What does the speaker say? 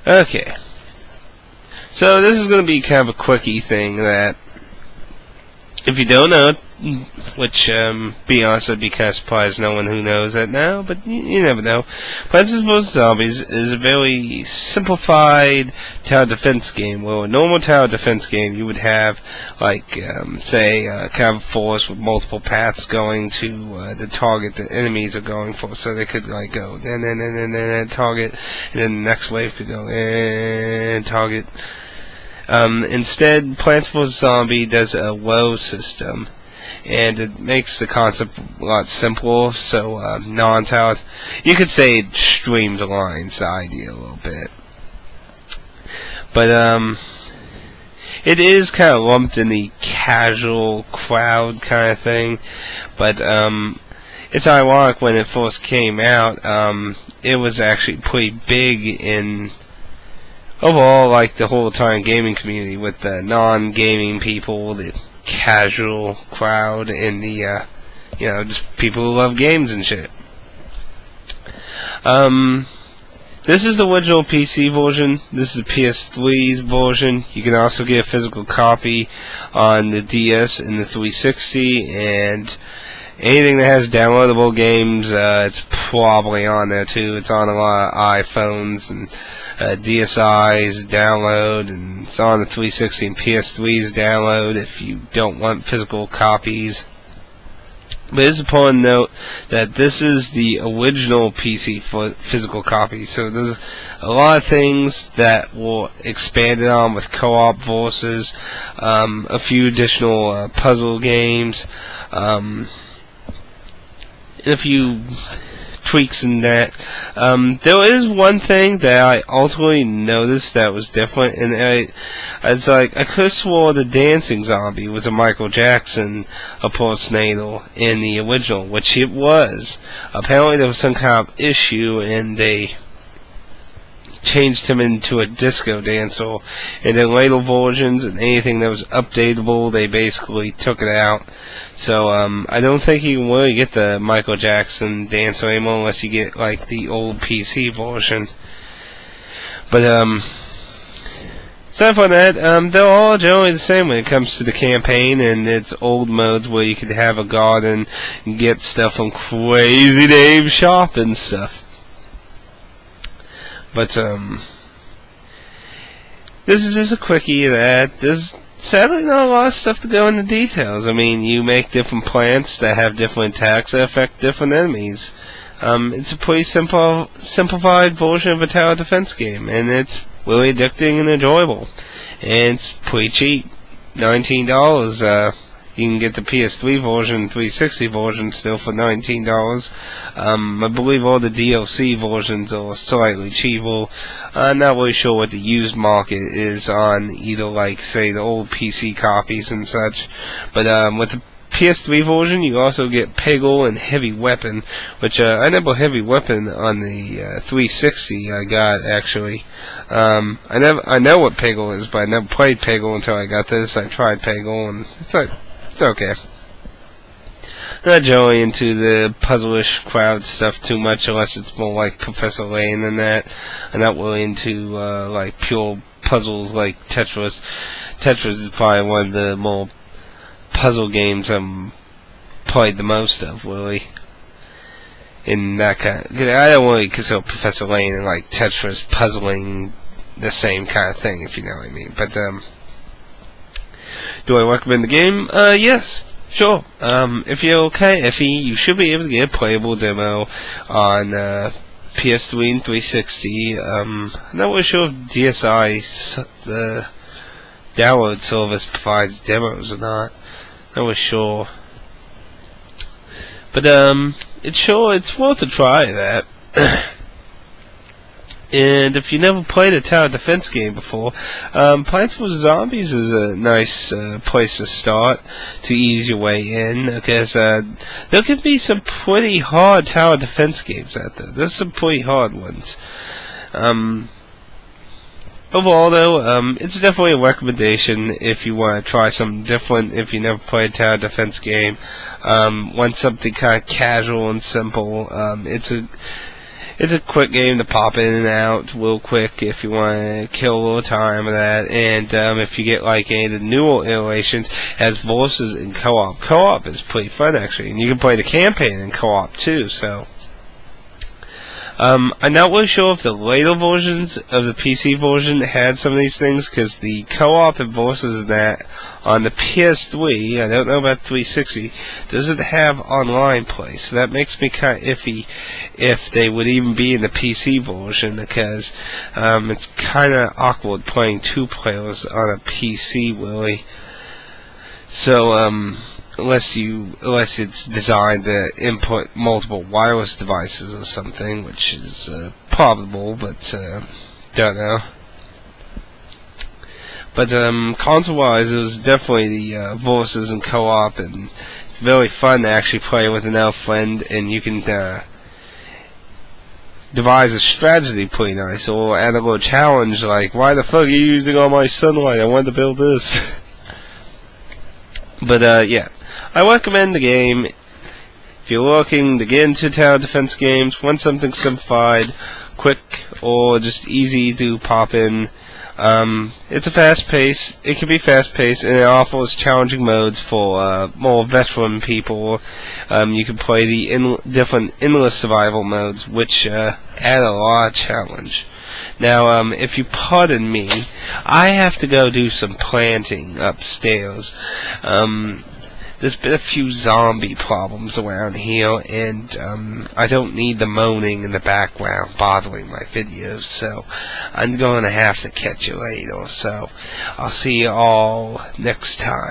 Okay. So this is going to be kind of a quickie thing that, if you don't know, which, be honest, I'd be kind of surprised no one who knows that now, but you never know. Plants vs. Zombies is a very simplified tower defense game, where a normal tower defense game you would have, like, say, kind of a forest with multiple paths going to the target the enemies are going for, so they could, like, go, then target, and then the next wave could go, and target. Instead, Plants vs. Zombie does a low system, and it makes the concept a lot simpler. So, non-towered, you could say it streamlines the idea a little bit, but it is kind of lumped in the casual crowd kind of thing. But it's ironic, when it first came out, it was actually pretty big in overall, like, the whole Italian gaming community, with the non-gaming people, the casual crowd, and the, just people who love games and shit. This is the original PC version. This is the PS3's version. You can also get a physical copy on the DS and the 360, and anything that has downloadable games, it's probably on there too. It's on a lot of iPhones and DSi's download, and it's on the 360 and PS3's download if you don't want physical copies. But it's important to note that this is the original PC for physical copy, so there's a lot of things that were expanded on with co-op versus a few additional puzzle games, and a few tweaks in that. There is one thing that I ultimately noticed that was different, and it's like, I could have swore the dancing zombie was a Michael Jackson impersonator in the original, which it was. Apparently there was some kind of issue, and they changed him into a disco dancer, and in later versions and anything that was updatable, they basically took it out. So I don't think you can really get the Michael Jackson dancer anymore unless you get, like, the old PC version. But aside from that, they're all generally the same when it comes to the campaign, and it's old modes where you could have a garden and get stuff from Crazy Dave's shop and stuff. But, this is just a quickie that there's sadly not a lot of stuff to go into details. I mean, you make different plants that have different attacks that affect different enemies. It's a pretty simplified version of a tower defense game, and it's really addicting and enjoyable. And it's pretty cheap. $19. You can get the PS3 version, 360 version still for $19. I believe all the DLC versions are slightly cheaper. I'm not really sure what the used market is on either, like, say, the old PC copies and such. But with the PS3 version, you also get Peggle and Heavy Weapon, which I never Heavy Weapon on the 360. I got, actually. I know what Peggle is, but I never played Peggle until I got this. I tried Peggle, and it's okay. Not generally into the puzzle-ish crowd stuff too much, unless it's more like Professor Layton than that. I'm not really into like pure puzzles like Tetris. Tetris is probably one of the more puzzle games I'm played the most of, really. In that kind of, I don't really consider Professor Layton and like Tetris puzzling the same kind of thing, if you know what I mean. But do I recommend the game? Yes, sure. If you're okay, Effie, you should be able to get a playable demo on PS3 and 360. I'm not really sure if DSi, the download service, provides demos or not. Not really sure. But it's worth a try, that. And if you never played a tower defense game before, Plants vs. Zombies is a nice place to start to ease your way in, because there can be some pretty hard tower defense games out there. There's some pretty hard ones. Overall, though, it's definitely a recommendation if you want to try something different, if you never played a tower defense game. Want something kind of casual and simple. it's a quick game to pop in and out real quick if you want to kill a little time with that. And if you get like any of the newer iterations, as versus and co-op. Co-op is pretty fun actually, and you can play the campaign in co-op too. So I'm not really sure if the later versions of the PC version had some of these things, because the co-op and versus that on the PS3, I don't know about 360, doesn't have online play, so that makes me kind of iffy if they would even be in the PC version, because it's kind of awkward playing two players on a PC, really. So, unless it's designed to input multiple wireless devices or something, which is probable, but don't know. But console-wise, it was definitely the versus and co-op, and it's very fun to actually play with another friend, and you can devise a strategy pretty nice, or add a little challenge like, why the fuck are you using all my sunlight? I wanted to build this. But yeah, I recommend the game. If you're looking to get into tower defense games, want something simplified, quick, or just easy to pop in, it's a fast pace. It can be fast paced, and it offers challenging modes for more veteran people. You can play the different endless survival modes, which add a lot of challenge. Now, if you pardon me, I have to go do some planting upstairs. There's been a few zombie problems around here, and I don't need the moaning in the background bothering my videos, so I'm going to have to catch you later. So I'll see you all next time.